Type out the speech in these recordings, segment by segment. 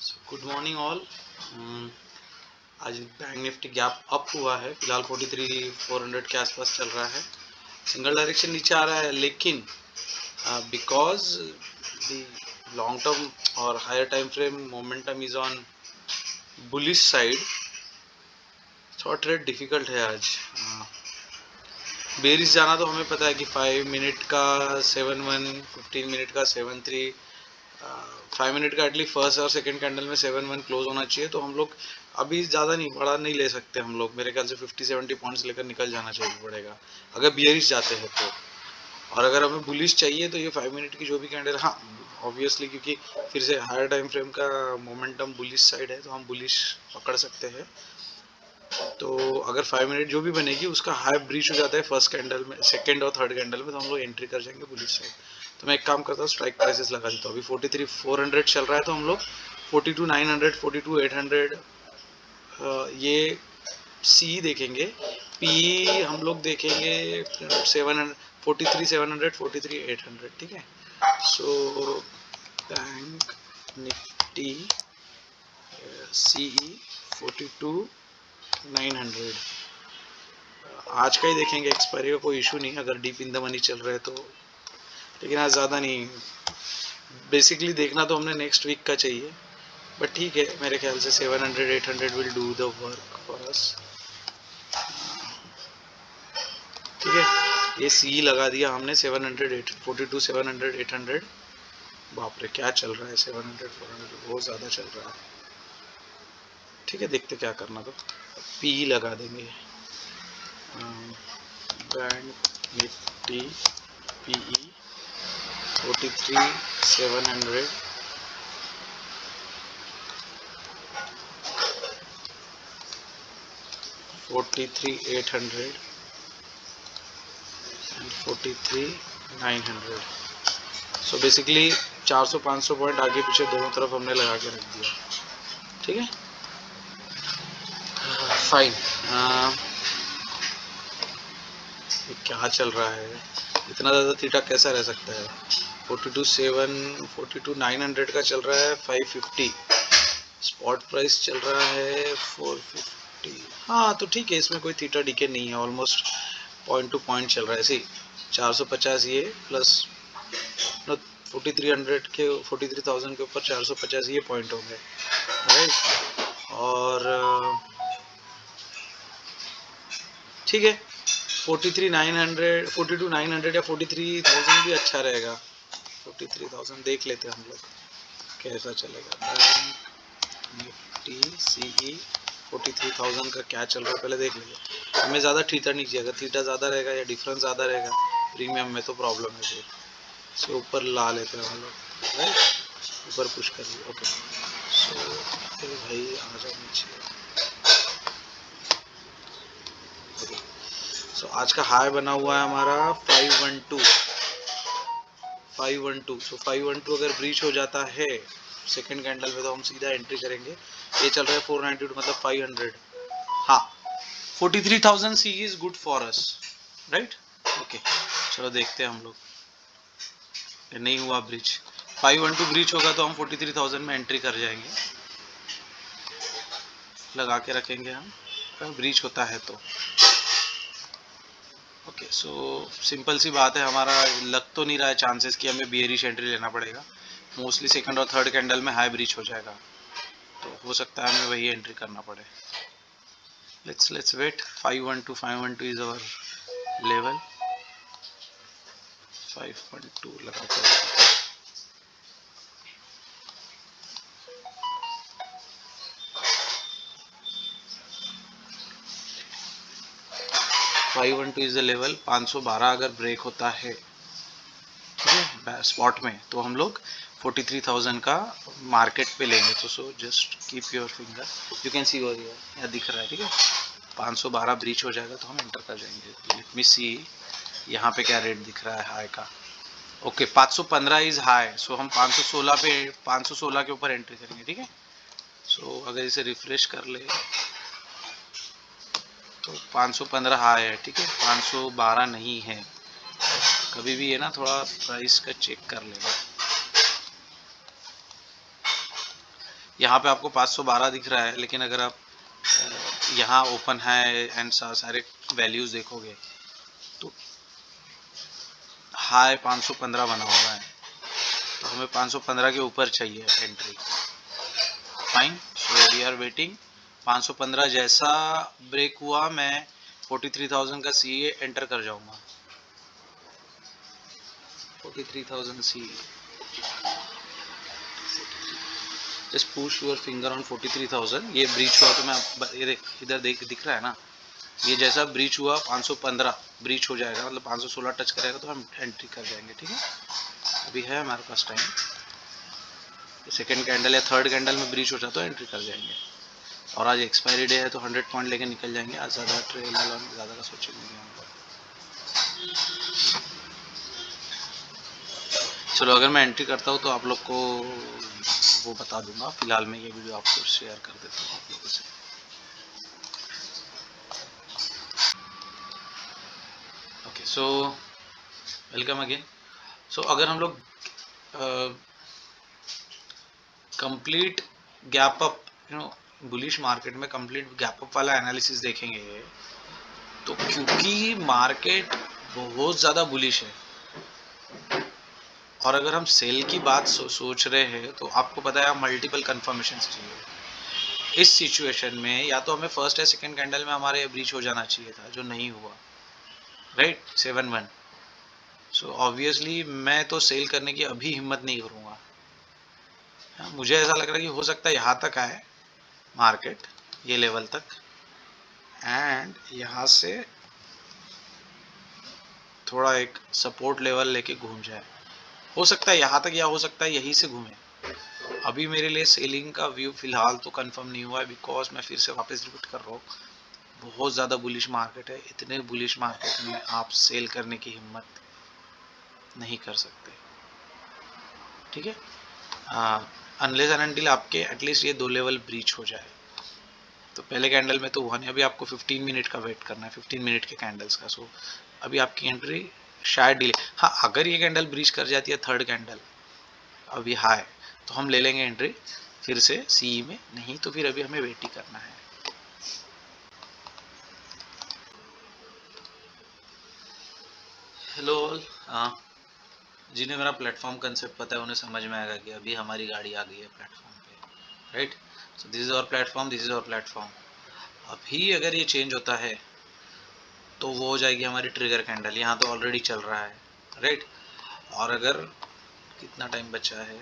Good morning all. आज bank Nifty gap up हुआ है, फिलहाल 43,400 के आसपास चल रहा है। सिंगल डायरेक्शन नीचे आ रहा है, लेकिन बिकॉज द लॉन्ग टर्म और higher time frame momentum is on bullish side, थोड़ा ट्रेड डिफिकल्ट है आज। बेरिस जाना तो हमें पता है कि 5 मिनट का 7-1, 15 मिनट का 7-3, 5 मिनट का एटलीस्ट फर्स्ट और सेकंड कैंडल में 7-1 क्लोज होना चाहिए। तो हम लोग अभी ज़्यादा नहीं, बड़ा नहीं ले सकते हम लोग। मेरे ख्याल से 50-70 पॉइंट्स लेकर निकल जाना चाहिए पड़ेगा अगर बियरिश जाते हैं तो। और अगर हमें बुलिश चाहिए तो ये 5 मिनट की जो भी कैंडल, हाँ ऑब्वियसली, क्योंकि फिर से हायर टाइम फ्रेम का मोमेंटम बुलिश साइड है तो हम बुलिश पकड़ सकते हैं। तो अगर 5 मिनट जो भी बनेगी उसका हाई ब्रीच हो जाता है फर्स्ट कैंडल में, सेकंड और थर्ड कैंडल में, तो हम लोग एंट्री कर जाएंगे बुलिश साइड। तो मैं एक काम करता हूँ, स्ट्राइक प्राइसेस लगा देता हूँ। अभी 43,400 चल रहा है तो हम लोग 42,900, 42,800 ये सी देखेंगे। पी हम लोग देखेंगे 700, 43,700, 43,800, ठीक है। सो बैंक निफ्टी सीई 42,900 आज का ही देखेंगे, एक्सपायरी का कोई इशू नहीं अगर डीप इन द मनी चल रहा है तो। लेकिन आज ज़्यादा नहीं, बेसिकली देखना तो हमने नेक्स्ट वीक का चाहिए, बट ठीक है, मेरे ख्याल से 700-800 will do the work for us. ठीक है, ये सी लगा दिया हमने 700, 42,700, 800। बाप रे क्या चल रहा है, 700, 400 बहुत ज़्यादा चल रहा है। ठीक है, देखते क्या करना, तो पी लगा देंगे। Bank Nifty PE 43,700, 43,800 and 43,900। So basically 400-500 point आगे पीछे दोनों तरफ हमने लगा के रख दिया। ठीक है, फाइन। क्या चल रहा है, इतना ज़्यादा थीटा कैसा रह सकता है। 42,700, 42,900 का चल रहा है 550, स्पॉट प्राइस चल रहा है 450। हाँ तो ठीक है, इसमें कोई थीटा डीके नहीं है, ऑलमोस्ट पॉइंट टू पॉइंट चल रहा है। ऐसे 450 ये प्लस 4300 के 43,000 के ऊपर 450 ये पॉइंट हो गए, राइट। और ठीक है, 43,900, 42,900 या 43,000 भी अच्छा रहेगा। 43,000 देख लेते हैं हम लोग कैसा चलेगा। निफ्टी सीई 43,000 का क्या चल रहा है पहले देख लेंगे। हमें ज़्यादा थीटा नहीं चाहिए, अगर थीटा ज़्यादा रहेगा या डिफरेंस ज़्यादा रहेगा प्रीमियम में तो प्रॉब्लम है। फिर सो ऊपर ला लेते हैं हम लोग, राइट, ऊपर पुश करिए। ओके, सो भाई आ जाओ नीचे। ओके, सो आज का हाई बना हुआ है हमारा 512। सो 512 अगर ब्रीच हो जाता है सेकंड कैंडल में तो हम सीधा एंट्री करेंगे। ये चल रहा है 492, मतलब 500। हाँ, 43,000 C is good for us, right. Okay, चलो देखते हैं हम लोग। नहीं हुआ ब्रीच, 512 ब्रीच होगा तो हम 43,000 में एंट्री कर जाएंगे, लगा के रखेंगे हम, अगर ब्रीच होता है तो। ओके, सो सिंपल सी बात है, हमारा लग तो नहीं रहा है चांसेस कि हमें बियरिश एंट्री लेना पड़ेगा। मोस्टली सेकंड और थर्ड कैंडल में हाई ब्रीच हो जाएगा, तो हो सकता है हमें वही एंट्री करना पड़े। Let's wait. 512 is our level. 512 लगा के 512 इज द लेवल। 512 अगर ब्रेक होता है, ठीक है, स्पॉट में, तो हम लोग 43,000 का मार्केट पे लेंगे। तो so just keep your finger, you can see over here, यहाँ दिख रहा है, ठीक है। 512 ब्रीच हो जाएगा तो हम एंटर कर जाएंगे। लेट मी सी यहाँ पे क्या रेट दिख रहा है हाई का। ओके, 515 इज हाई, सो हम 516 के ऊपर एंट्री करेंगे, ठीक है। सो अगर इसे रिफ्रेश कर ले तो 515 हाई है, ठीक है, 512 नहीं है। कभी भी ये ना थोड़ा प्राइस का चेक कर लेना। यहाँ पे आपको 512 दिख रहा है, लेकिन अगर आप यहाँ ओपन है एंड सारे वैल्यूज देखोगे तो हाई 515 बना हुआ है, तो हमें 515 के ऊपर चाहिए entry. Fine, so we are waiting. 515 जैसा ब्रेक हुआ मैं 43,000 का सीए एंटर कर जाऊंगा। 43,000 CA, just push your finger on 43,000। ये ब्रीच हुआ तो मैं ये देख इधर दिख रहा है ना, ये जैसा ब्रीच हुआ 515 ब्रीच हो जाएगा, मतलब 516 टच करेगा तो हम एंट्री कर जाएंगे। ठीक है, अभी है हमारे पास टाइम, सेकेंड कैंडल या थर्ड कैंडल में ब्रीच हो जाए तो एंट्री कर जाएंगे। और आज एक्सपायरी डे है तो 100 पॉइंट लेके निकल जाएंगे। आज ज़्यादा ट्रेल ज़्यादा का सोचेंगे हम लोग। चलो, अगर मैं एंट्री करता हूँ तो आप लोग को वो बता दूंगा। फिलहाल मैं ये वीडियो आपको शेयर कर देता हूँ आप लोगों से। Okay, so welcome again. So अगर हम लोग complete gap up, bullish market में कंप्लीट गैप अप वाला एनालिसिस देखेंगे तो क्योंकि मार्केट बहुत ज़्यादा बुलिश है और अगर हम सेल की बात सोच रहे हैं तो आपको पता है मल्टीपल कंफर्मेशन चाहिए। इस सिचुएशन में या तो हमें फर्स्ट या सेकंड कैंडल में हमारे ब्रीच हो जाना चाहिए था, जो नहीं हुआ, राइट, 7-1। सो ऑब्वियसली मैं तो सेल करने की अभी हिम्मत नहीं करूँगा। मुझे ऐसा लग रहा है कि हो सकता है यहाँ तक आए मार्केट, ये लेवल तक, एंड यहाँ से थोड़ा एक सपोर्ट लेवल लेके घूम जाए। हो सकता है यहाँ तक या हो सकता है यहीं से घूमे। अभी मेरे लिए सेलिंग का व्यू फिलहाल तो कंफर्म नहीं हुआ है, बिकॉज मैं फिर से वापस रिपीट कर रहा हूँ, बहुत ज़्यादा बुलिश मार्केट है। इतने बुलिश मार्केट में आप सेल करने की हिम्मत नहीं कर सकते। ठीक है, अनलेस एंड अनटिल आपके एटलीस्ट ये 2 लेवल ब्रीच हो जाए। तो पहले कैंडल में तो हुआ नहीं, अभी आपको 15 मिनट का वेट करना है, 15 मिनट के कैंडल्स का। सो अभी आपकी एंट्री शायद डिले, हाँ अगर ये कैंडल ब्रीच कर जाती है थर्ड कैंडल अभी हाई, तो हम ले लेंगे एंट्री फिर से सीई में, नहीं तो फिर अभी हमें वेट ही करना है। हेलो ऑल, हाँ, जिन्हें मेरा प्लेटफॉर्म कंसेप्ट पता है उन्हें समझ में आएगा कि अभी हमारी गाड़ी आ गई है प्लेटफॉर्म पे, right. So this is our platform, this is our platform. अभी अगर ये चेंज होता है तो वो हो जाएगी हमारी ट्रिगर कैंडल, यहाँ तो ऑलरेडी चल रहा है, राइट। और अगर कितना टाइम बचा है,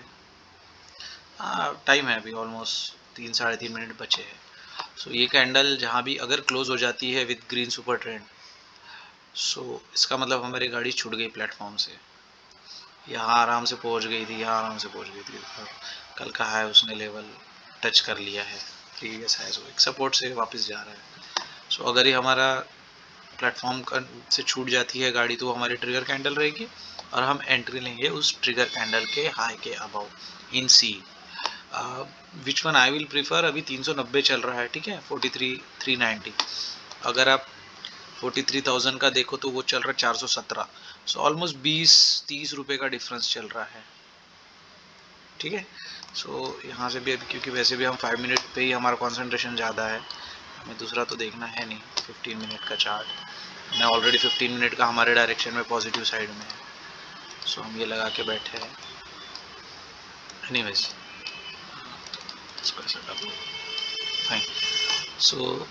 हाँ टाइम है अभी ऑलमोस्ट 3-3.5 मिनट बचे हैं। सो ये कैंडल जहाँ भी अगर क्लोज हो जाती है विद ग्रीन सुपर ट्रेंड, सो इसका मतलब हमारी गाड़ी छूट गई प्लेटफॉर्म से, यहाँ आराम से पहुँच गई थी, यहाँ आराम से पहुँच गई थी। कल का हाई उसने लेवल टच कर लिया है, प्रीवियस हाई, सो एक सपोर्ट से वापस जा रहा है। सो अगर ये हमारा प्लेटफॉर्म से छूट जाती है गाड़ी तो हमारी ट्रिगर कैंडल रहेगी और हम एंट्री लेंगे उस ट्रिगर कैंडल के हाई के above in C. Which one I will prefer, अभी 390 चल रहा है, ठीक है, 43,390। अगर आप 43,000 का देखो तो वो चल रहा है 417। सो ऑलमोस्ट 20-30 रुपए का डिफरेंस चल रहा है, ठीक है। सो यहाँ से भी अभी क्योंकि वैसे भी हम 5 मिनट पे ही हमारा कंसंट्रेशन ज़्यादा है, हमें दूसरा तो देखना है नहीं। 15 मिनट का चार्ट मैं ऑलरेडी 15 मिनट का हमारे डायरेक्शन में पॉजिटिव साइड में है, सो हम ये लगा के बैठे हैं। एनीवेज इसको ऐसा कर लो, फाइन। सो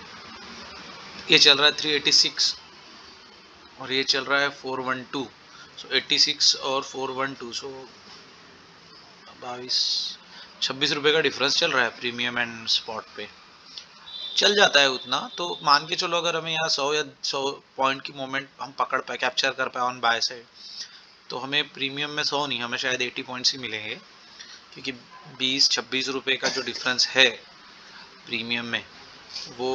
ये चल रहा है 386 और ये चल रहा है 412। सो 86 और 412, सो 26 रुपये का डिफरेंस चल रहा है प्रीमियम एंड स्पॉट पे। चल जाता है उतना तो मान के चलो, अगर हमें यहाँ 100 या 100 पॉइंट की मोमेंट हम पकड़ पाए, कैप्चर कर पाए ऑन बाय साइड, तो हमें प्रीमियम में 100 नहीं, हमें शायद 80 पॉइंट्स ही मिलेंगे, क्योंकि 20-26 रुपये का जो डिफरेंस है प्रीमियम में वो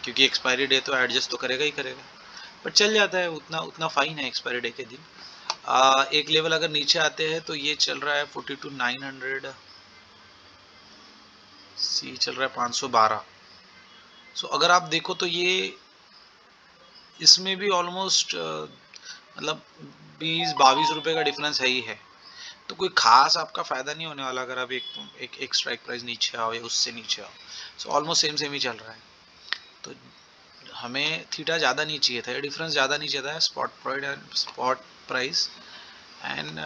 क्योंकि एक्सपायरी डे तो एडजस्ट तो करेगा ही करेगा, बट चल जाता है उतना, उतना फाइन है एक्सपायरी डे के दिन। एक लेवल अगर नीचे आते हैं तो ये चल रहा है 42,900, सी चल रहा है 512। सो अगर आप देखो तो ये इसमें भी ऑलमोस्ट मतलब 20-22 रुपये का डिफरेंस है ही है। तो कोई खास आपका फायदा नहीं होने वाला अगर आप एक स्ट्राइक प्राइस नीचे आओ या उससे नीचे आओ। सो ऑलमोस्ट सेम सेम ही चल रहा है। तो हमें थीटा ज़्यादा नहीं चाहिए था, डिफरेंस ज़्यादा नहीं चाहिए था spot price and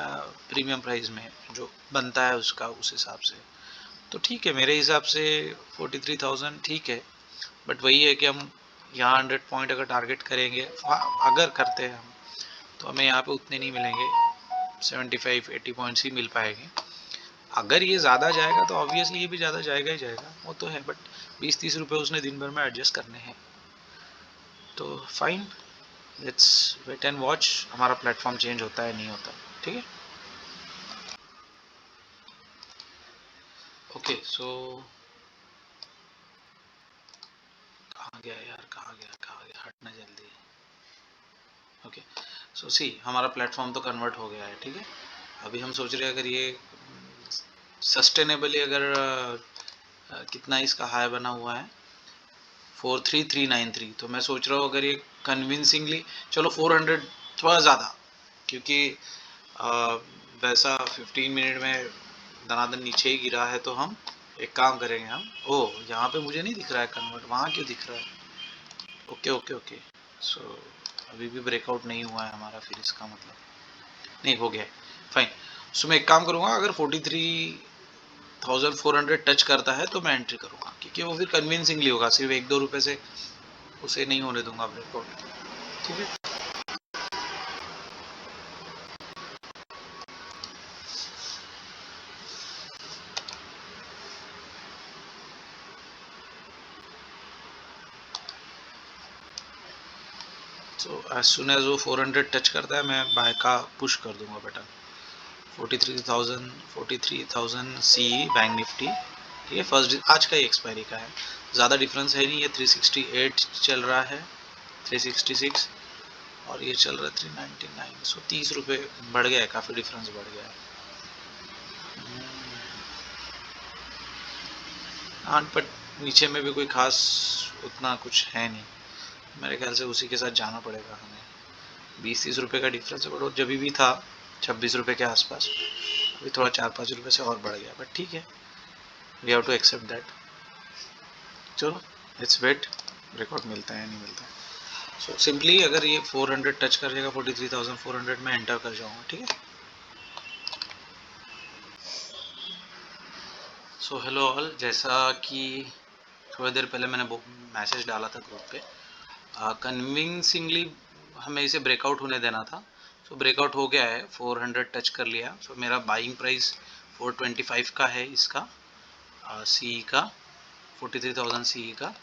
premium price में जो बनता है उसका, उस हिसाब से। तो ठीक है, मेरे हिसाब से 43,000 ठीक है, बट वही है कि हम यहाँ 100 पॉइंट अगर टारगेट करेंगे, अगर करते हैं हम, तो हमें यहाँ पे उतने नहीं मिलेंगे, 75-80 पॉइंट्स ही मिल पाएंगे। अगर ये ज़्यादा जाएगा तो ऑब्वियसली ये भी ज़्यादा जाएगा ही जाएगा, वो तो है, बट 20-30 रुपये उसने दिन भर में एडजस्ट करने हैं। तो fine, let's wait and watch हमारा प्लेटफॉर्म चेंज होता है नहीं होता। ठीक है, ओके। सो कहाँ गया यार, कहाँ गया, हटना जल्दी। ओके, सो सी हमारा प्लेटफॉर्म तो कन्वर्ट हो गया है। ठीक है, अभी हम सोच रहे हैं अगर ये सस्टेनेबली अगर कितना इसका हाई बना हुआ है 43393, तो मैं सोच रहा हूँ अगर ये कन्विंसिंगली, चलो 400 थोड़ा ज़्यादा, क्योंकि वैसा 15 मिनट में दनादन नीचे ही गिरा है, तो हम एक काम करेंगे, हम यहाँ पे मुझे नहीं दिख रहा है कन्वर्ट, वहाँ क्यों दिख रहा है? ओके ओके ओके, सो अभी भी ब्रेकआउट नहीं हुआ है हमारा, फिर इसका मतलब नहीं हो गया है, फाइन। सो मैं एक काम करूँगा, अगर 43,400 टच करता है तो मैं एंट्री करूँगा, क्योंकि वो फिर कन्विंसिंगली होगा, सिर्फ 1-2 रुपये से उसे नहीं होने दूंगा ब्रेकआउट। ठीक है, सो एज सुन एज वो 400 टच करता है, मैं बाय का पुश कर दूंगा बटन। 43,000 सी बैंक निफ्टी। ठीक है, फर्स्ट आज का ही एक्सपायरी का है, ज़्यादा डिफरेंस है नहीं, ये 368 चल रहा है, 366, और ये चल रहा है 399। सो 30 रुपये बढ़ गया है, काफ़ी डिफरेंस बढ़ गया है। हाँ, बट नीचे में भी कोई खास उतना कुछ है नहीं, मेरे ख्याल से उसी के साथ जाना पड़ेगा हमें। 20-30 रुपये का डिफरेंस है, बट वो जब भी था 26 रुपये के आसपास, अभी थोड़ा 4-5 रुपये से और बढ़ गया, बट ठीक है, we have to accept that. चलो लेट्स वेट, रिकॉर्ड मिलता है नहीं मिलता है। सो सिंपली अगर ये 400 टच कर जाएगा, 43,400 में एंटर कर जाऊँगा। ठीक है, सो हेलो ऑल, जैसा कि थोड़ी देर पहले मैंने मैसेज डाला था ग्रुप पे, कन्विंसिंगली हमें इसे ब्रेकआउट होने देना था। सो ब्रेकआउट हो गया है, 400 टच कर लिया। सो मेरा बाइंग प्राइस 425 का है इसका, सी का, 43,000 सी का।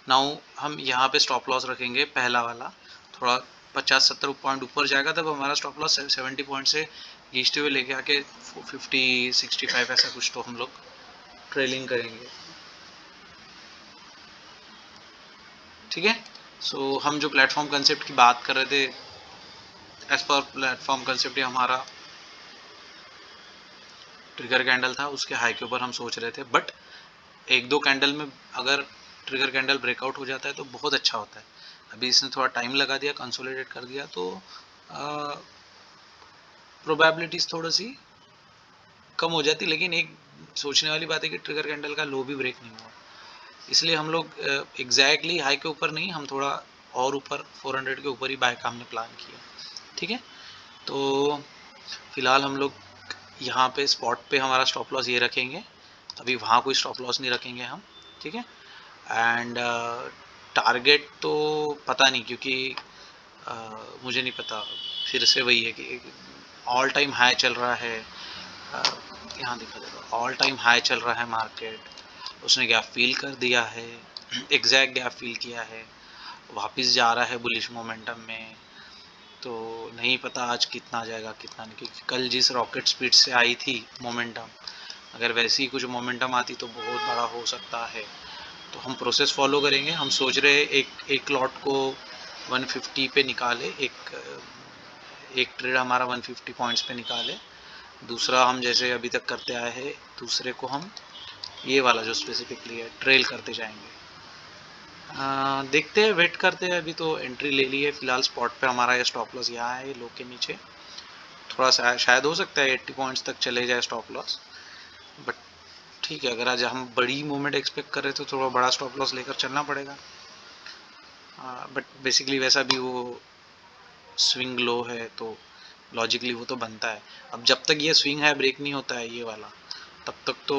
नाउ हम यहाँ पे स्टॉप लॉस रखेंगे, पहला वाला थोड़ा 50-70 पॉइंट ऊपर जाएगा, तब हमारा स्टॉप लॉस 70 पॉइंट से खींचते हुए लेके आके 50-65 ऐसा कुछ तो हम लोग ट्रेलिंग करेंगे। ठीक है, सो हम जो प्लेटफॉर्म कंसेप्ट की बात कर रहे थे, एज पर प्लेटफॉर्म कंसेप्ट हमारा ट्रिगर कैंडल था, उसके हाई के ऊपर हम सोच रहे थे, बट 1-2 कैंडल में अगर ट्रिगर कैंडल ब्रेकआउट हो जाता है तो बहुत अच्छा होता है। अभी इसने थोड़ा टाइम लगा दिया, कंसोलिडेट कर दिया, तो प्रोबेबिलिटीज थोड़ी सी कम हो जाती, लेकिन एक सोचने वाली बात है कि ट्रिगर कैंडल का लो भी ब्रेक नहीं हुआ, इसलिए हम लोग एग्जैक्टली हाई के ऊपर नहीं, हम थोड़ा और ऊपर 400 के ऊपर ही बाय का हमने प्लान किया। ठीक है, तो फिलहाल हम लोग यहाँ पे स्पॉट पे हमारा स्टॉप लॉस ये रखेंगे, अभी वहाँ कोई स्टॉप लॉस नहीं रखेंगे हम। ठीक है, एंड टारगेट तो पता नहीं, क्योंकि मुझे नहीं पता, फिर से वही है कि ऑल टाइम हाई चल रहा है, यहाँ दिखा देगा, ऑल टाइम हाई चल रहा है मार्केट, उसने गैप फिल कर दिया है, एग्जैक्ट गैप फिल किया है, वापस जा रहा है बुलिश मोमेंटम में। तो नहीं पता आज कितना जाएगा कितना नहीं, क्योंकि कल जिस रॉकेट स्पीड से आई थी मोमेंटम, अगर वैसी ही कुछ मोमेंटम आती तो बहुत बड़ा हो सकता है। तो हम प्रोसेस फॉलो करेंगे, हम सोच रहे हैं एक लॉट को 150 पे निकाले, एक ट्रेड हमारा 150 पॉइंट्स पे निकाले, दूसरा हम जैसे अभी तक करते आए हैं, दूसरे को हम ये वाला जो स्पेसिफिकली है ट्रेल करते जाएंगे। देखते हैं, वेट करते हैं, अभी तो एंट्री ले ली है फिलहाल, स्पॉट पे हमारा ये स्टॉप लॉस यहाँ है लो के नीचे, थोड़ा सा शायद हो सकता है 80 पॉइंट्स तक चले जाए स्टॉप लॉस, बट ठीक है, अगर आज हम बड़ी मूवमेंट एक्सपेक्ट कर रहे तो थोड़ा बड़ा स्टॉप लॉस लेकर चलना पड़ेगा। बट बेसिकली वैसा भी वो स्विंग लो है तो लॉजिकली वो तो बनता है। अब जब तक ये स्विंग है ब्रेक नहीं होता है ये वाला, तब तक तो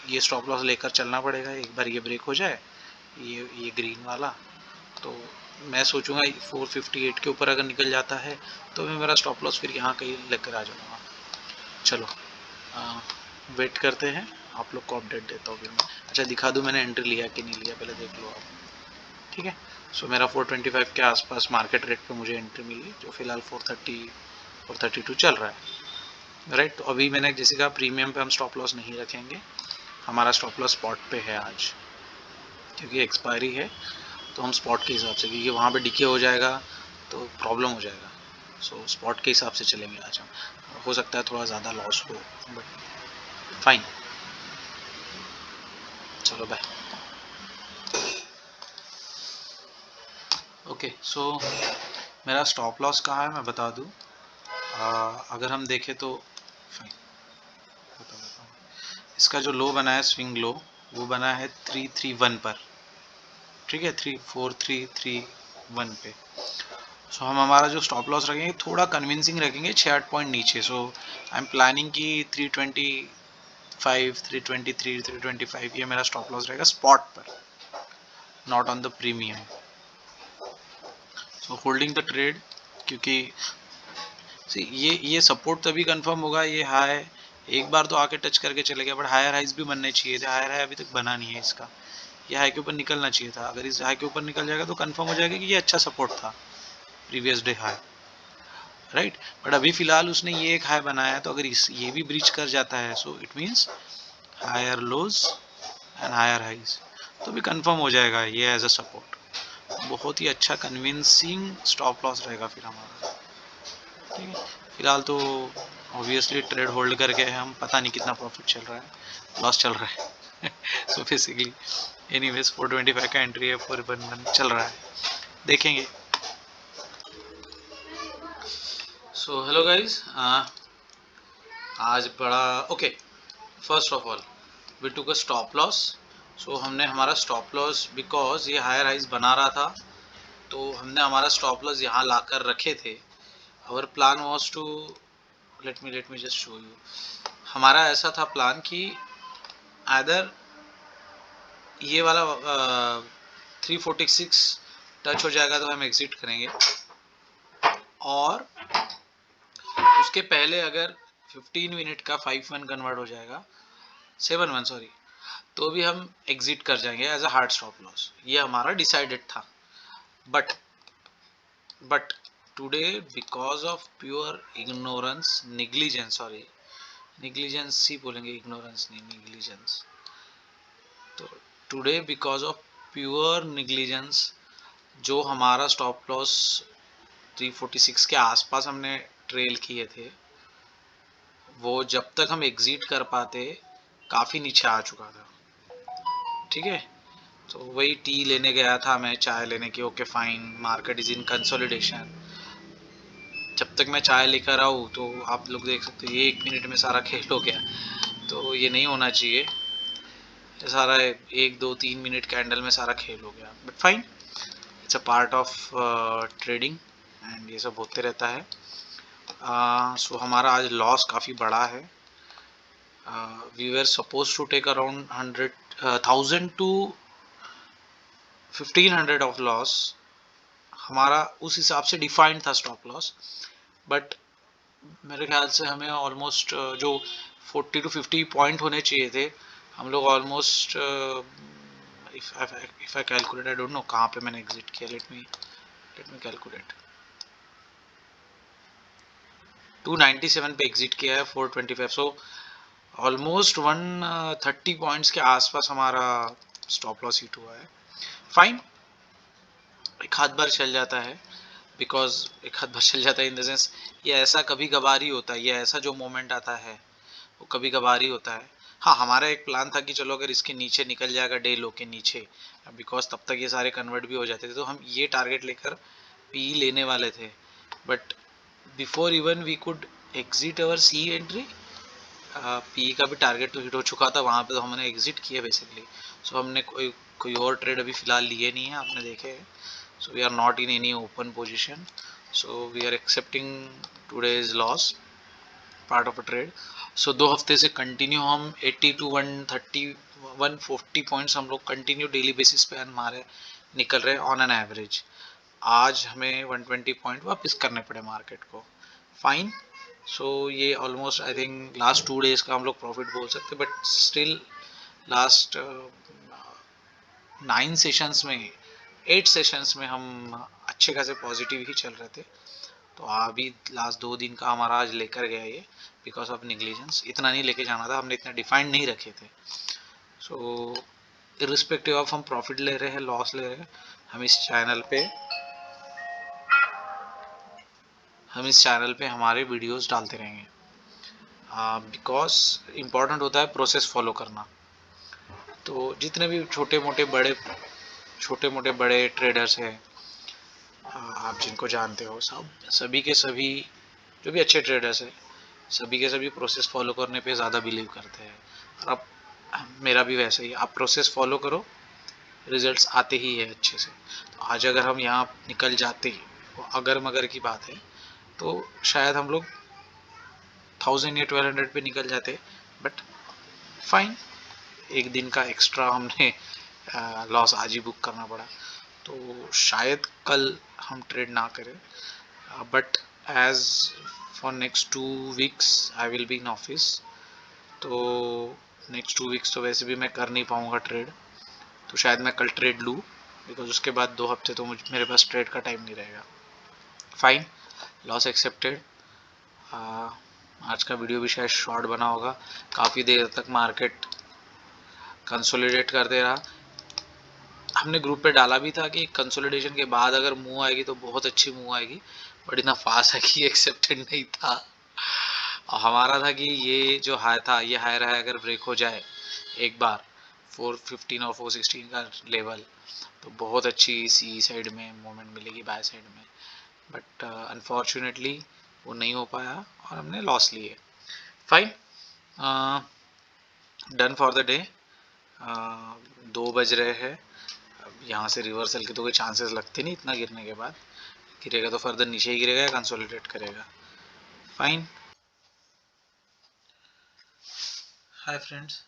ये स्टॉप लॉस लेकर चलना पड़ेगा। एक बार ये ब्रेक हो जाए ये ग्रीन वाला, तो मैं सोचूंगा 458 के ऊपर अगर निकल जाता है तो मैं मेरा स्टॉप लॉस फिर यहाँ कहीं लेकर आ जाऊँगा। चलो वेट करते हैं, आप लोग को अपडेट देता हूँ फिर मैं। अच्छा दिखा दूँ मैंने एंट्री लिया कि नहीं लिया, पहले देख लो आप। ठीक है, सो मेरा 425 के आसपास मार्केट रेट पे मुझे एंट्री मिली, जो फिलहाल 430 432 चल रहा है, राइट। तो अभी मैंने जैसे कहा प्रीमियम पे हम स्टॉप लॉस नहीं रखेंगे, हमारा स्टॉप लॉस स्पॉट पे है आज, क्योंकि एक्सपायरी है तो हम स्पॉट के हिसाब से, क्योंकि वहाँ पे डिके हो जाएगा तो प्रॉब्लम हो जाएगा। सो स्पॉट के हिसाब से चलेंगे आज हम। हो सकता है थोड़ा ज़्यादा लॉस हो, बट फाइन। चलो बाय। ओके, सो मेरा स्टॉप लॉस कहाँ है मैं बता दूँ। अगर हम देखें तो फाइन बता देता हूँ। इसका जो लो बना है स्विंग लो, वो बना है 331 पर, ठीक है, 34331 पे। सो हम हमारा जो स्टॉप लॉस रखेंगे थोड़ा कन्विंसिंग रखेंगे, 6-8 पॉइंट नीचे। सो आई एम प्लानिंग कि 325 323 325 ये मेरा स्टॉप लॉस रहेगा स्पॉट पर, not on the premium. So holding the trade, क्योंकि ये सपोर्ट तभी कंफर्म होगा, ये हाई एक बार तो आके टच करके चले गया, बट हायर हाइज भी बनने चाहिए थे। हायर हाई अभी तक बना नहीं है इसका, ये हाई के ऊपर निकलना चाहिए था। अगर इस हाई के ऊपर निकल जाएगा तो कंफर्म हो जाएगा कि ये अच्छा सपोर्ट था, previous day high, right. But अभी फिलहाल उसने ये एक हाई बनाया है, तो अगर ये भी ब्रीच कर जाता है so it means higher lows and higher highs, तो भी कंफर्म हो जाएगा ये एज अ सपोर्ट। बहुत ही अच्छा कन्विंसिंग स्टॉप लॉस रहेगा फिर हमारा, ठीक है। फिलहाल तो ऑब्वियसली ट्रेड होल्ड करके हम पता नहीं कितना प्रॉफिट चल रहा है, लॉस चल रहा है सो बेसिकली एनीवेज 425 का एंट्री है, 411 चल रहा है, देखेंगे। सो हेलो गाइज, आज बड़ा okay. First of all we took a stop loss. So हमने हमारा स्टॉप लॉस, बिकॉज ये हायर हाइज बना रहा था तो हमने हमारा स्टॉप लॉस यहाँ लाकर रखे थे। Our plan was to let me just show you. हमारा ऐसा था प्लान कि आइदर ये वाला 346 टच हो जाएगा तो हम एग्जिट करेंगे, और उसके पहले अगर 15 मिनट का 5-1 कन्वर्ट हो जाएगा, 7-1 सॉरी, तो भी हम एग्जिट कर जाएंगे as a hard stop loss. ये हमारा डिसाइडेड था। But today because of pure ignorance, negligence, sorry negligence ही बोलेंगे, इग्नोरेंस नहीं, निग्लिजेंस। तो today because of pure negligence जो हमारा स्टॉप लॉस 346 के आसपास हमने ट्रेल किए थे, वो जब तक हम एग्जिट कर पाते काफ़ी नीचे आ चुका था, ठीक है। तो वही टी लेने गया था मैं, चाय लेने की, okay fine, market is in consolidation. जब तक मैं चाय लेकर आऊँ तो आप लोग देख सकते हो ये 1 मिनट में सारा खेल हो गया, तो ये नहीं होना चाहिए। सारा 1-2-3 मिनट कैंडल में सारा खेल हो गया, but fine, it's a part of trading and ये सब होते रहता है। सो हमारा आज लॉस काफ़ी बड़ा है। We were suppose to take around 100,000 to 1500 of loss, हमारा उस हिसाब से डिफाइंड था स्टॉप लॉस। बट मेरे ख्याल से हमें ऑलमोस्ट जो 40 to 50 पॉइंट होने चाहिए थे, हम लोग almost if I calculate, I don't know कहाँ पे मैंने एग्जिट किया, लेट मी कैलकुलेट। 297 पे एग्जिट किया है, 425, सो ऑलमोस्ट 130 पॉइंट्स के आसपास हमारा स्टॉप लॉस हिट हुआ है। फाइन, एक हाथ बार चल जाता है, बिकॉज एक हाथ बार चल जाता है इन द सेंस ये ऐसा कभी कभार ही होता है, ये ऐसा जो मोमेंट आता है वो कभी कभार ही होता है। हाँ, हमारा एक प्लान था कि चलो अगर इसके नीचे निकल जाएगा डे लो के नीचे, बिकॉज तब तक ये सारे कन्वर्ट भी हो जाते थे, तो हम ये टारगेट लेकर पी लेने वाले थे। But before even we could exit our C entry, P का भी टारगेट तो हिट हो चुका था वहाँ पे, तो हमने एग्जिट किया बेसिकली। सो हमने कोई और ट्रेड अभी फ़िलहाल लिए नहीं है, आपने देखे है। So we are not in any open position, so we are accepting today's loss part of a trade. So 2 हफ्ते से कंटिन्यू हम 80 टू 130 140 पॉइंट्स हम लोग कंटिन्यू डेली बेसिस पे हमारे निकल रहे हैं ऑन एन एवरेज। आज हमें 120 पॉइंट वापस करने पड़े मार्केट को, फाइन। सो ये almost I think last 2 days का हम लोग प्रॉफिट बोल सकते, बट स्टिल लास्ट 9 सेशंस में 8 सेशंस में हम अच्छे खासे पॉजिटिव ही चल रहे थे। तो अभी लास्ट 2 दिन का हमारा आज लेकर गया ये, बिकॉज ऑफ निग्लिजेंस। इतना नहीं लेके जाना था, हमने इतना डिफाइंड नहीं रखे थे। सो इरिस्पेक्टिव ऑफ हम प्रॉफिट ले रहे हैं लॉस ले रहे हैं, हम इस चैनल पे हमारे वीडियोस डालते रहेंगे, बिकॉज इम्पॉर्टेंट होता है प्रोसेस फॉलो करना। तो जितने भी छोटे मोटे बड़े ट्रेडर्स हैं, आप जिनको जानते हो, सभी के सभी जो भी अच्छे ट्रेडर्स हैं, सभी के सभी प्रोसेस फॉलो करने पे ज़्यादा बिलीव करते हैं। और अब मेरा भी वैसा ही, आप प्रोसेस फॉलो करो, रिजल्ट्स आते ही है अच्छे से। तो आज अगर हम यहाँ निकल जाते, अगर मगर की बात है, तो शायद हम लोग 1000 या 1200 पे निकल जाते, बट फाइन, एक दिन का एक्स्ट्रा हमने लॉस आज ही बुक करना पड़ा। तो शायद कल हम ट्रेड ना करें, but as for next 2 weeks I will be in office. तो नेक्स्ट 2 वीक्स तो वैसे भी मैं कर नहीं पाऊँगा ट्रेड, तो शायद मैं कल ट्रेड लूँ, बिकॉज उसके बाद 2 हफ्ते तो मेरे पास ट्रेड का टाइम नहीं रहेगा। Fine, loss accepted. आज का वीडियो भी शायद शॉर्ट बना होगा, काफ़ी देर तक मार्केट कंसोलिडेट करते रहा। हमने ग्रुप पे डाला भी था कि कंसोलिडेशन के बाद अगर मूव आएगी तो बहुत अच्छी मूव आएगी, बट इतना फास्ट है कि एक्सेप्टेड नहीं था। और हमारा था कि ये जो हाई था, ये हायर हाई अगर ब्रेक हो जाए एक बार 415 और 416 का लेवल, तो बहुत अच्छी सी साइड में मूवमेंट मिलेगी, बाय साइड में। बट अनफॉर्चुनेटली वो नहीं हो पाया और हमने लॉस लिए। Fine, done for the day. 2 बज रहे हैं, यहाँ से रिवर्सल के तो कोई चांसेस लगते नहीं, इतना गिरने के बाद गिरेगा तो फर्दर नीचे ही गिरेगा या कंसोलिडेट करेगा। फाइन। हाय फ्रेंड्स,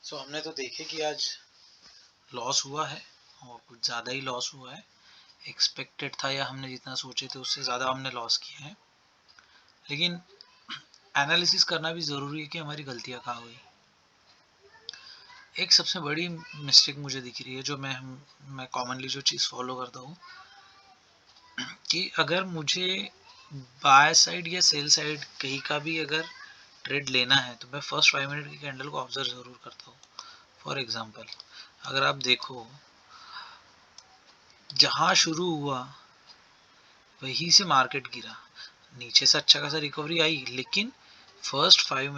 सो हमने तो देखे कि आज लॉस हुआ है और कुछ ज़्यादा ही लॉस हुआ है, एक्सपेक्टेड था या हमने जितना सोचे थे उससे ज़्यादा हमने लॉस किया है। लेकिन एनालिसिस करना भी ज़रूरी है कि हमारी गलतियाँ कहाँ हुई। एक सबसे बड़ी मिस्टेक मुझे दिख रही है, जो मैं कॉमनली जो चीज़ फॉलो करता हूँ, कि अगर मुझे बाय साइड या सेल साइड कहीं का भी अगर ट्रेड लेना है, तो मैं फर्स्ट 5 मिनट की कैंडल को ऑब्जर्व ज़रूर करता हूँ। फॉर एग्जांपल, अगर आप देखो, जहाँ शुरू हुआ वहीं से मार्केट गिरा, नीचे से अच्छा खासा रिकवरी आई, लेकिन फर्स्ट 5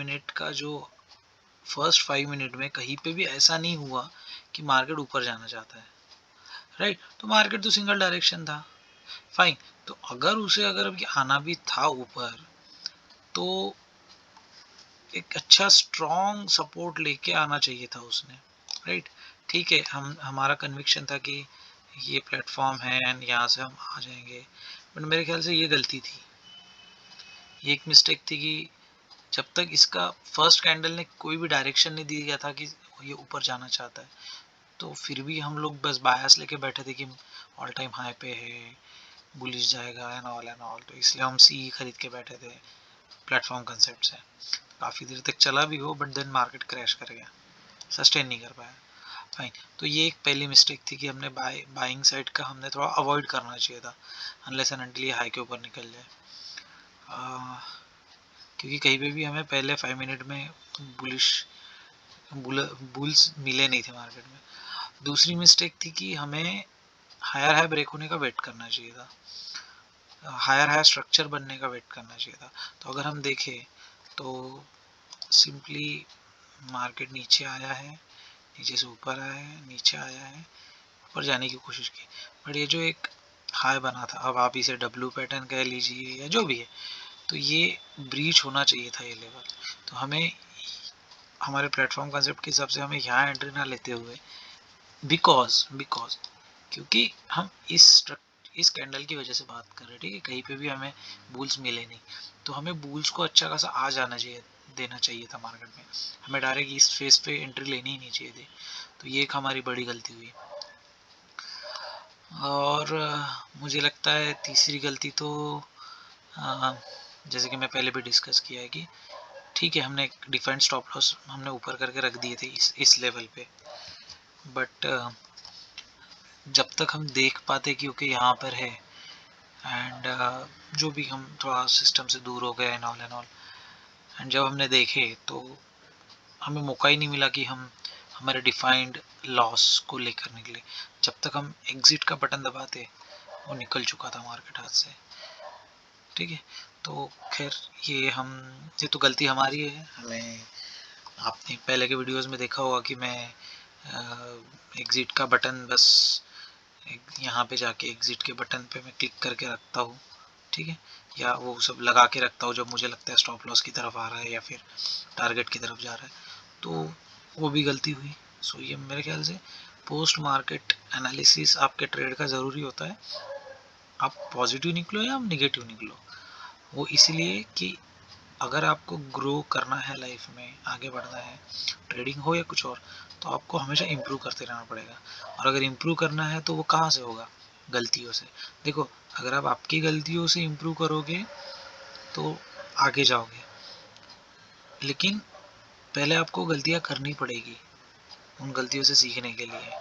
मिनट में कहीं पे भी ऐसा नहीं हुआ कि मार्केट ऊपर जाना चाहता है, राइट। तो मार्केट तो सिंगल डायरेक्शन था, फाइन। तो अगर अभी आना भी था ऊपर, तो एक अच्छा स्ट्रॉन्ग सपोर्ट लेके आना चाहिए था उसने, राइट। ठीक है, हमारा कन्विक्शन था कि ये प्लेटफॉर्म है एंड यहाँ से हम आ जाएंगे, बट मेरे ख्याल से ये गलती थी, ये एक मिस्टेक थी कि जब तक इसका फर्स्ट कैंडल ने कोई भी डायरेक्शन नहीं दिया था कि ये ऊपर जाना चाहता है, तो फिर भी हम लोग बस बायस लेके बैठे थे कि ऑल टाइम हाई पे है, बुलिश जाएगा एंड ऑल, तो इसलिए हम सी खरीद के बैठे थे प्लेटफॉर्म कंसेप्ट से। काफ़ी देर तक चला भी हो, बट देन मार्केट क्रैश कर गया, सस्टेन नहीं कर पाया। फाइन, तो ये एक पहली मिस्टेक थी कि हमने बाइंग साइड का हमने थोड़ा अवॉइड करना चाहिए था, अनलेस एंड अनटिल ये हाई के ऊपर निकल जाए, क्योंकि कहीं पे भी हमें पहले 5 मिनट में बुल्स मिले नहीं थे मार्केट में। दूसरी मिस्टेक थी कि हमें हायर हाई ब्रेक होने का वेट करना चाहिए था, हायर हाई स्ट्रक्चर बनने का वेट करना चाहिए था। तो अगर हम देखें तो सिंपली मार्केट नीचे आया है, नीचे से ऊपर आया है, नीचे आया है, ऊपर जाने की कोशिश की, बट ये जो एक हाई बना था, अब आप इसे डब्ल्यू पैटर्न कह लीजिए या जो भी है, तो ये ब्रीच होना चाहिए था ये लेवल। तो हमें हमारे प्लेटफॉर्म कंसेप्ट के हिसाब से हमें यहाँ एंट्री ना लेते हुए, बिकॉज क्योंकि हम इस कैंडल की वजह से बात कर रहे हैं, ठीक है, कहीं पे भी हमें बुल्स मिले नहीं, तो हमें बुल्स को अच्छा खासा आ जाना चाहिए, देना चाहिए था मार्केट में, हमें डायरेक्ट इस फेस पे एंट्री लेनी ही नहीं चाहिए थी। तो ये एक हमारी बड़ी गलती हुई। और मुझे लगता है तीसरी गलती तो अ, जैसे कि मैं पहले भी डिस्कस किया है कि ठीक है, हमने एक डिफाइंड स्टॉप लॉस हमने ऊपर करके रख दिए थे इस लेवल पे, बट जब तक हम देख पाते कि ओके यहाँ पर है, एंड जो भी हम थोड़ा सिस्टम से दूर हो गए एंड ऑल, एंड जब हमने देखे तो हमें मौका ही नहीं मिला कि हम हमारे डिफाइंड लॉस को लेकर निकले। जब तक हम एग्जिट का बटन दबाते वो निकल चुका था मार्केट हाथ से, ठीक है। तो खैर ये तो गलती हमारी है। हमें आपने पहले के वीडियोस में देखा होगा कि मैं एग्जिट का बटन बस यहाँ पे जाके एग्जिट के बटन पे मैं क्लिक करके रखता हूँ, ठीक है, या वो सब लगा के रखता हूँ जब मुझे लगता है स्टॉप लॉस की तरफ आ रहा है या फिर टारगेट की तरफ जा रहा है, तो वो भी गलती हुई। सो ये मेरे ख्याल से पोस्ट मार्केट एनालिसिस आपके ट्रेड का ज़रूरी होता है। आप पॉजिटिव निकलो या आप निगेटिव निकलो, वो इसीलिए कि अगर आपको ग्रो करना है लाइफ में, आगे बढ़ना है, ट्रेडिंग हो या कुछ और, तो आपको हमेशा इम्प्रूव करते रहना पड़ेगा। और अगर इम्प्रूव करना है तो वो कहाँ से होगा? गलतियों से। देखो, अगर आप आपकी गलतियों से इम्प्रूव करोगे तो आगे जाओगे, लेकिन पहले आपको गलतियाँ करनी पड़ेगी उन गलतियों से सीखने के लिए।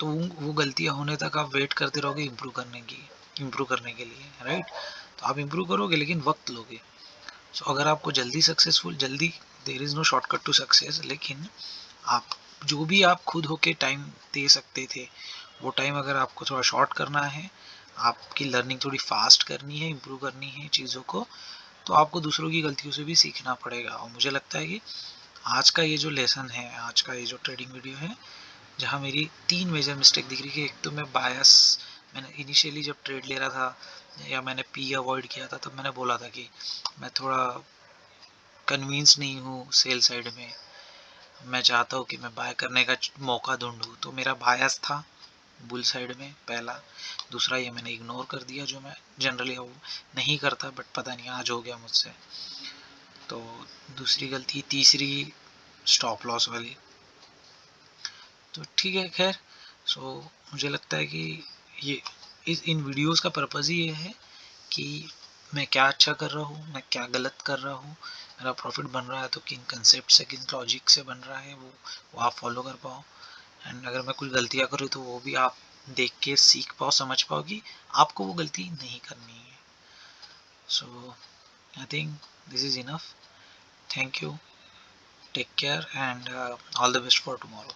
तो वो गलतियाँ होने तक आप वेट करते रहोगे इम्प्रूव करने के लिए, राइट? तो आप इम्प्रूव करोगे लेकिन वक्त लोगे। सो अगर आपको जल्दी there is no shortcut to success, लेकिन आप जो भी आप खुद होके टाइम दे सकते थे, वो टाइम अगर आपको थोड़ा शॉर्ट करना है, आपकी लर्निंग थोड़ी फास्ट करनी है, इम्प्रूव करनी है चीज़ों को, तो आपको दूसरों की गलतियों से भी सीखना पड़ेगा। और मुझे लगता है कि आज का ये जो लेसन है, आज का ये जो ट्रेडिंग वीडियो है, जहाँ मेरी 3 मेजर मिस्टेक दिख रही है। एक तो मैं बायस, मैंने इनिशियली जब ट्रेड ले रहा था या मैंने पी अवॉइड किया था, तब मैंने बोला था कि मैं थोड़ा कन्विंस नहीं हूँ सेल साइड में, मैं चाहता हूँ कि मैं बाय करने का मौका ढूंढूँ। तो मेरा बायस था बुल साइड में, पहला। दूसरा, ये मैंने इग्नोर कर दिया जो मैं जनरली नहीं करता, बट पता नहीं आज हो गया मुझसे। तो दूसरी गलती। तीसरी, स्टॉप लॉस वाली। तो ठीक है, खैर। सो मुझे लगता है कि ये इन वीडियोस का पर्पज़ ही ये है कि मैं क्या अच्छा कर रहा हूँ, मैं क्या गलत कर रहा हूँ, मेरा प्रॉफिट बन रहा है तो किन कंसेप्ट से, किन लॉजिक से बन रहा है, वो आप फॉलो कर पाओ। एंड अगर मैं कुछ गलतियाँ करूँ तो वो भी आप देख के सीख पाओ, समझ पाओ कि आपको वो गलती नहीं करनी है। So I think this is enough. Thank you, take care, and all the best for tomorrow.